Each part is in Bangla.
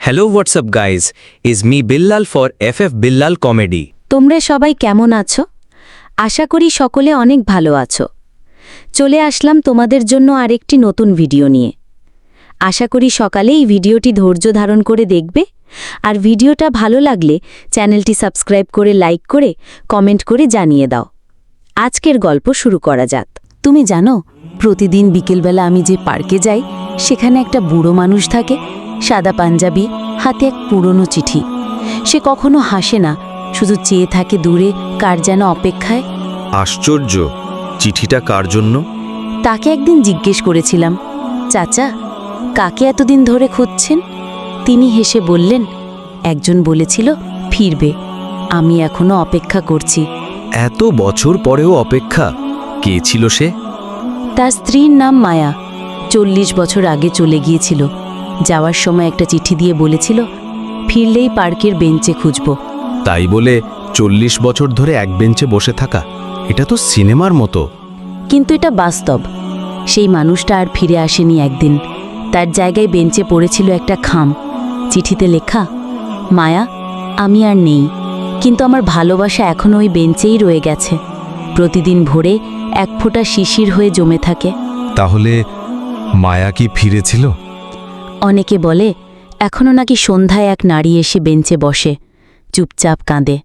Hello, what's up guys? Is me Billal for FF Billal Comedy. তোমরা সবাই কেমন আছো? আশা করি সকলে অনেক ভালো আছো। চলে আসলাম তোমাদের জন্য আরেকটি নতুন ভিডিও নিয়ে। আশা করি সকালে এই ভিডিওটি ধৈর্য ধারণ করে দেখবে, আর ভিডিওটা ভালো লাগলে চ্যানেলটি সাবস্ক্রাইব করে লাইক করে কমেন্ট করে জানিয়ে দাও। আজকের গল্প শুরু করা যাক। তুমি জানো, প্রতিদিন বিকেলবেলা আমি যে পার্কে যাই, সেখানে একটা বুড়ো মানুষ থাকে, সাদা পাঞ্জাবি, হাতে এক পুরনো চিঠি। সে কখনো হাসে না, শুধু চেয়ে থাকে দূরে, কার যেন অপেক্ষায়। আশ্চর্য, চিঠিটা কার জন্য? তাকে একদিন জিজ্ঞেস করেছিলাম, চাচা, কাকে এতদিন ধরে খুঁজছেন? তিনি হেসে বললেন, একজন বলেছিল ফিরবে, আমি এখনো অপেক্ষা করছি। এত বছর পরেও অপেক্ষা? কে ছিল সে? তার স্ত্রীর নাম মায়া। 40 বছর আগে চলে গিয়েছিল। যাওয়ার সময় একটা চিঠি দিয়ে বলেছিল, ফিরলেই পার্কের বেঞ্চে খুঁজব। তাই বলে 40 বছর ধরে এক বেঞ্চে বসে থাকা, এটা তো সিনেমার মতো। কিন্তু এটা বাস্তব। সেই মানুষটা আর ফিরে আসেনি একদিন। তার জায়গায় বেঞ্চে পড়েছিল একটা খাম, চিঠিতে লেখা, মায়া, আমি আর নেই, কিন্তু আমার ভালোবাসা এখনও ওই বেঞ্চেই রয়ে গেছে। প্রতিদিন ভোরে এক ফোঁটা শিশির হয়ে জমে থাকে। তাহলে মায়া কি ফিরেছিল? অনেকে বলে, এখনও নাকি সন্ধ্যায় এক নারী এসে বেঞ্চে বসে, চুপচাপ কাঁদে।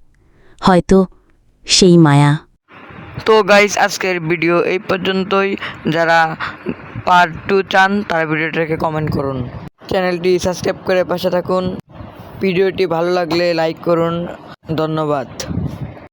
হয়তো সেই মায়া। তো গাইস, আজকের ভিডিও এই পর্যন্তই। যারা পার্ট 2 চান তারা ভিডিওটাকে কমেন্ট করুন, চ্যানেলটি সাবস্ক্রাইব করে পাশে থাকুন। ভিডিওটি ভালো লাগলে লাইক করুন। ধন্যবাদ।